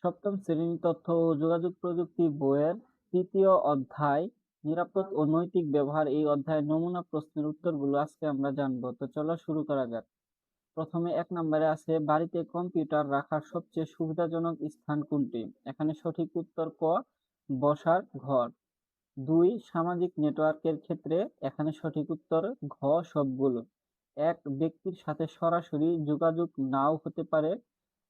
সপ্তম শ্রেণীর তথ্য ও যোগাযোগ প্রযুক্তি বইয়ের তৃতীয় অধ্যায় নিরাপদ ও নৈতিক ব্যবহার। এই অধ্যায়ের নমুনা প্রশ্নের উত্তরগুলো আজকে আমরা জানবো। তো চলো শুরু করা যাক। প্রথমে 1 নম্বরে আছে, বাড়িতে কম্পিউটার রাখার সবচেয়ে সুবিধাজনক স্থান কোনটি? এখানে সঠিক উত্তর ক, বসার ঘর। 2, সামাজিক নেটওয়ার্কের ক্ষেত্রে। এখানে সঠিক উত্তর ঘ, সবগুলো। 1, ব্যক্তির সাথে সরাসরি যোগাযোগ নাও হতে পারে।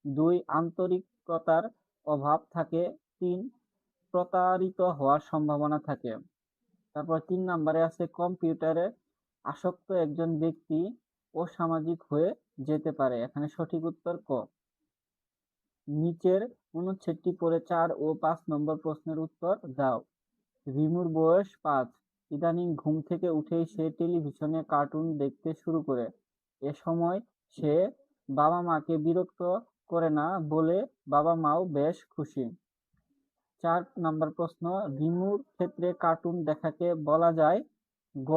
2, আন্তরিকতার অভাব থাকে। 3, প্রতারিত হওয়ার সম্ভাবনা থাকে। তারপর 3 নম্বরে আছে, কম্পিউটারে আসক্ত একজন ব্যক্তি অসামাজিক হয়ে যেতে পারে। এখানে সঠিক উত্তর ক। নিচের অনুচ্ছেদটি পড়ে 4 ও 5 নম্বর প্রশ্নের উত্তর দাও। রিমুর বয়স 5। ইদানিং ঘুম থেকে উঠেই সে টেলিভিশনে কার্টুন দেখতে শুরু করে। এ সময় সে বাবা মাকে বিরক্ত করে না বলে বাবা মাও বেশ খুশি। 4 নম্বর প্রশ্ন, রিমুর ক্ষেত্রে কার্টুন দেখাকে বলা যায় গ,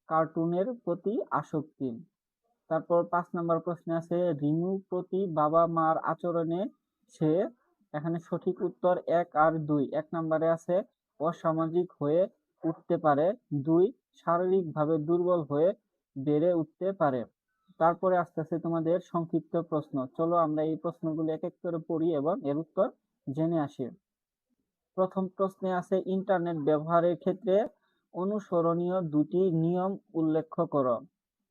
কার্টুনের প্রতি আসক্তি। তারপর 5 নম্বর প্রশ্নে আছে, রিমুর প্রতি বাবা মার আচরণে সে। এখানে সঠিক উত্তর 1 আর 2। 1 নম্বরে আছে, অসামাজিক হয়ে উঠতে পারে। 2, শারীরিকভাবে দুর্বল হয়ে বেড়ে উঠতে পারে। তারপরে আস্তে আস্তে তোমাদের সংক্ষিপ্ত প্রশ্ন। চলো আমরা এই প্রশ্নগুলো এক এক করে পড়ি এবং এর উত্তর জেনে আসি। প্রথম প্রশ্নে আছে, ইন্টারনেট ব্যবহারের ক্ষেত্রে অনুসরণীয় 2টি নিয়ম উল্লেখ করো।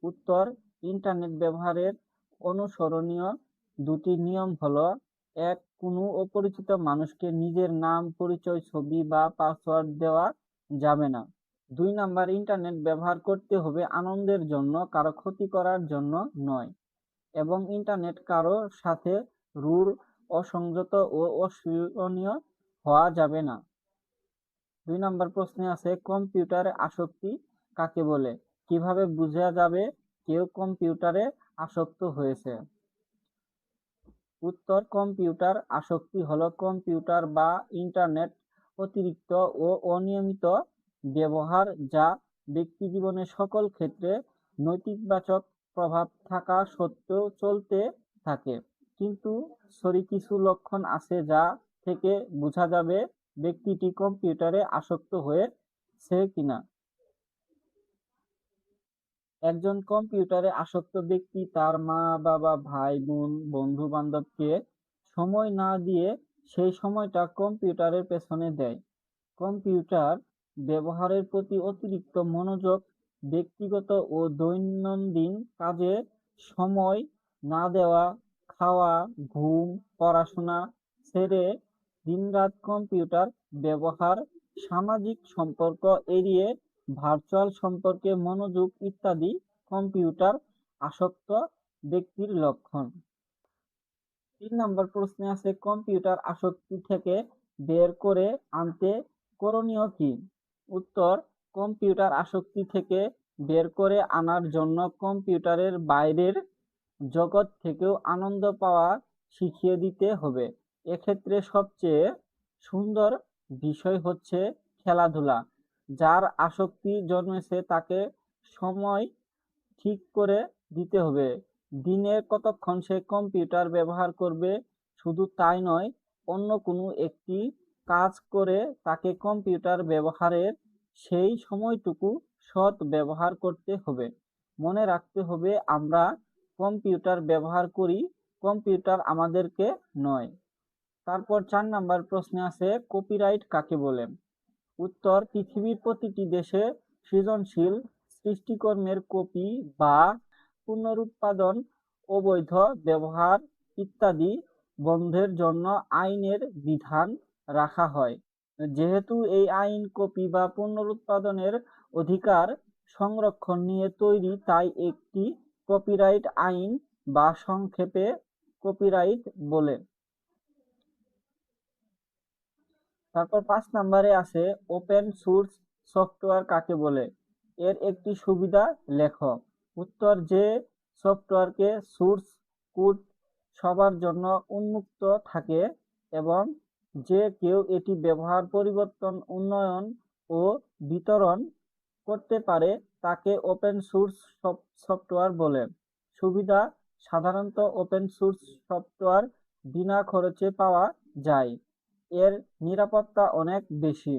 উত্তর, ইন্টারনেট ব্যবহারের অনুসরণীয় 2টি নিয়ম হলো: 1, কোনো অপরিচিত মানুষকে নিজের নাম, পরিচয়, ছবি বা পাসওয়ার্ড দেওয়া যাবে না। 2 নাম্বার, ইন্টারনেট ব্যবহার করতে হবে আনন্দের জন্য, কারো ক্ষতি করার জন্য নয়। এবং ইন্টারনেট কারো সাথে রূঢ়, অসংযত ও অশোভনীয় হওয়া যাবে না। 2 নম্বর প্রশ্নে আছে, কম্পিউটারে আসক্তি কাকে বলে? কিভাবে বোঝা যাবে কেউ কম্পিউটারে আসক্ত হয়েছে? উত্তর, কম্পিউটার আসক্তি হলো কম্পিউটার বা ইন্টারনেট অতিরিক্ত ও অনিয়মিত ব্যবহার, যা ব্যক্তিজীবনের সকল ক্ষেত্রে নৈতিবাচক প্রভাব থাকা সত্ত্বেও চলতে থাকে। কিন্তু কিছু লক্ষণ আছে যা থেকে বোঝা যাবে ব্যক্তিটি কম্পিউটারে আসক্ত হয়েছে কিনা। একজন কম্পিউটারে আসক্ত ব্যক্তি তার মা, বাবা, ভাই, বোন, বন্ধু বান্ধবকে সময় না দিয়ে সেই সময়টা কম্পিউটারের পেছনে দেয়। কম্পিউটার ব্যবহারের প্রতি অতিরিক্ত মনোযোগ, ব্যক্তিগত ও দৈনন্দিন কাজে সময় না দেওয়া, খাওয়া, ঘুম, পড়াশোনা ছেড়ে দিনরাত কম্পিউটার ব্যবহার, সামাজিক সম্পর্ক এড়িয়ে ভার্চুয়াল সম্পর্কে মনোযোগ ইত্যাদি কম্পিউটার আসক্ত ব্যক্তির লক্ষণ। 3 নম্বর প্রশ্নে আছে, কম্পিউটার আসক্তি থেকে বের করে আনতে করণীয় কি? উত্তর, কম্পিউটার আসক্তি থেকে বের করে আনার জন্য কম্পিউটারের বাইরের জগৎ থেকেও আনন্দ পাওয়া শিখিয়ে দিতে হবে। এক্ষেত্রে সবচেয়ে সুন্দর বিষয় হচ্ছে খেলাধুলা। যার আসক্তি জন্মেছে তাকে সময় ঠিক করে দিতে হবে। দিনে কতক্ষণ সে কম্পিউটার ব্যবহার করবে, শুধু তাই নয়, অন্য কোনো একটি কাজ করে তাকে কম্পিউটার ব্যবহারের সেই সময়টুকু সৎ ব্যবহার করতে হবে। মনে রাখতে হবে, আমরা কম্পিউটার ব্যবহার করি, কম্পিউটার আমাদেরকে নয়। তারপর 4 নাম্বার প্রশ্নে আছে, কপিরাইট কাকে বলে? উত্তর, পৃথিবীর প্রতিটি দেশে সৃজনশীল সৃষ্টিকর্মের কপি বা পুনরুৎপাদন, অবৈধ ব্যবহার ইত্যাদি বন্ধের জন্য আইনের বিধান রাখা হয়। যেহেতু এই আইন কপি বা পুনরুৎপাদনের অধিকার সংরক্ষণ নিয়ে তৈরি, তাই একটি কপিরাইট আইন বা সংক্ষেপে কপিরাইট বলে। তারপর 5 নম্বরে আছে, ওপেন সোর্স সফটওয়্যার কাকে বলে? এর একটি সুবিধা লেখ। উত্তর, যে সফটওয়্যারকে সোর্স কোড সবার জন্য উন্মুক্ত থাকে এবং যে কেউ এটি ব্যবহার, পরিবর্তন, উন্নয়ন ও বিতরণ করতে পারে তাকে ওপেন সোর্স সফটওয়্যার বলে। সুবিধা, সাধারণত ওপেন সোর্স সফটওয়্যার বিনা খরচে পাওয়া যায়। এর নিরাপত্তা অনেক বেশি।